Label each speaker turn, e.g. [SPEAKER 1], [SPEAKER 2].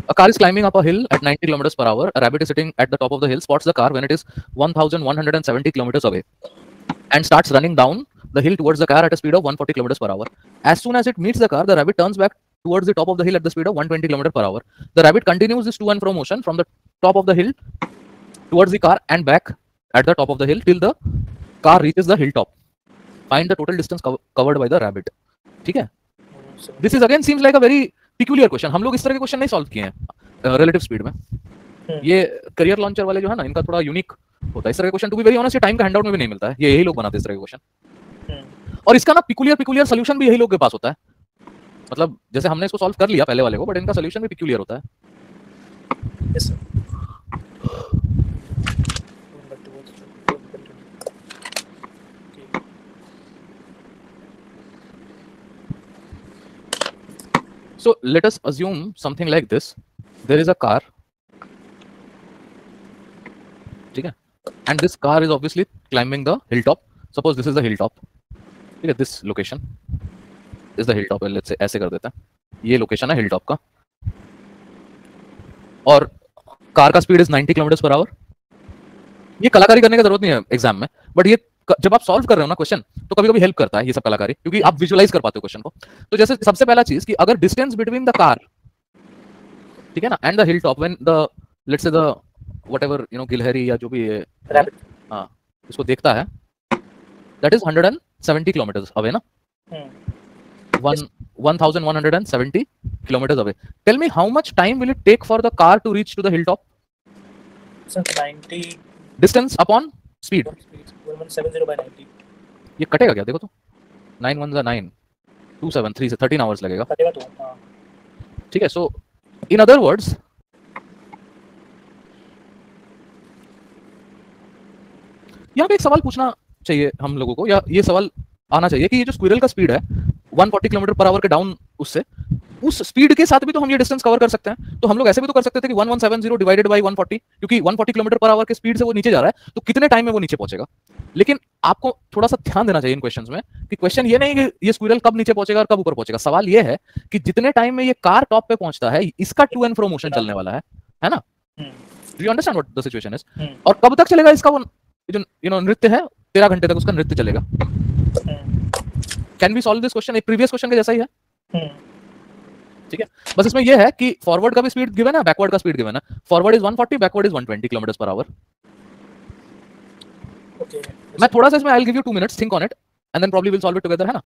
[SPEAKER 1] A car is climbing up a hill at 90 kilometers per hour. A rabbit is sitting at the top of the hill, spots the car when it is 1170 kilometers away, and starts running down the hill towards the car at a speed of 140 kilometers per hour. As soon as it meets the car, the rabbit turns back towards the top of the hill at the speed of 120 kilometers per hour. The rabbit continues this to and fro motion from the top of the hill towards the car and back at the top of the hill till the car reaches the hilltop. Find the total distance covered by the rabbit. ठीक है? This is again seems like a very peculiar question. हम लोग इस तरह के question नहीं solve किए हैं रिलेटिव स्पीड में. ये करियर लॉन्चर वाले जो है ना, इनका थोड़ा यूनिक होता है. इस तरह के question to be very honest time का हैंडआउट में भी नहीं मिलता है. ये यही लोग बनाते हैं इस तरह के क्वेश्चन. और इसका ना पिकुलियर सोल्यूशन भी यही लोग के पास होता है. मतलब जैसे हमने इसको सॉल्व कर लिया पहले वाले को, बट इनका सोल्यूशन भी पिकुलियर होता है.
[SPEAKER 2] Yes sir.
[SPEAKER 1] So let us assume something like this. There is a car. ठीक है? And this car is obviously climbing the hilltop. Suppose this is the hilltop. ठीक है? This location is the hilltop. Let's say ऐसे कर देते हैं. ये location है hilltop का. और कार का speed is 90 kilometre per our. ये कलाकारी करने की जरूरत नहीं है एग्जाम में, बट ये जब आप सॉल्व कर रहे हो ना क्वेश्चन, तो कभी कभी हेल्प करता है ये सब कलाकारी, क्योंकि आप विजुअलाइज कर पाते हो क्वेश्चन को. तो जैसे सबसे पहला चीज कि अगर डिस्टेंस बिटवीन द कार, ठीक है ना, and the hill top when the let's say the whatever you know गिलहरी या जो भी ये
[SPEAKER 2] रैबिट,
[SPEAKER 1] हाँ, इसको देखता है, दैट इज 170 किलोमीटर अवे ना. 1170 kilometers away. Tell me how much time will it take for the car to reach to the hilltop?
[SPEAKER 2] 90
[SPEAKER 1] distance upon speed.
[SPEAKER 2] 1170 by 90.
[SPEAKER 1] ये कटेगा क्या? देखो तो 9 1 9 2 7 3 से 13 आवर्स लगेगा.
[SPEAKER 2] कटेगा तो हां,
[SPEAKER 1] ठीक है. सो इन अदर वर्ड्स, यहाँ पे एक सवाल पूछना चाहिए हम लोगों को, या ये सवाल आना चाहिए कि ये जो स्क्विरल का स्पीड है 140 किलोमीटर पर आवर के डाउन, उससे उस स्पीड के साथ भी तो हम ये डिस्टेंस कवर कर सकते हैं. तो हम लोग ऐसे भी तो कर सकते थे कि 1170 डिवाइडेड बाय 140, क्योंकि 140 किलोमीटर पर आवर के स्पीड से वो नीचे जा रहा है, तो कितने टाइम में वो नीचे पहुंचेगा. लेकिन आपको थोड़ा सा ध्यान देना चाहिए इन क्वेश्चंस में कि क्वेश्चन ये नहीं कि ये स्क्विरल कब नीचे पहुंचेगा और कब ऊपर पहुंचेगा. सवाल ये है कि जितने टाइम में ये कार टॉप पे पहुंचता है, इसका टू एंड फ्रो मोशन चलने वाला है ना. Do you understand what the situation is? और कब तक चलेगा इसका वो जो यू नो नृत्य है, 13 घंटे तक उसका नृत्य चलेगा. Can we solve this question? एक प्रीवियस क्वेश्चन के जैसा ही है. ठीक है. बस इसमें यह है कि फॉरवर्ड का भी स्पीड गिवन है, बैकवर्ड का स्पीड गिवन है. Forward is 140, backward is 120 kilometre per hour.
[SPEAKER 2] Okay.
[SPEAKER 1] मैं थोड़ा सा इसमें I will give you 2 minutes, think on it, and then probably will solve it together, है ना.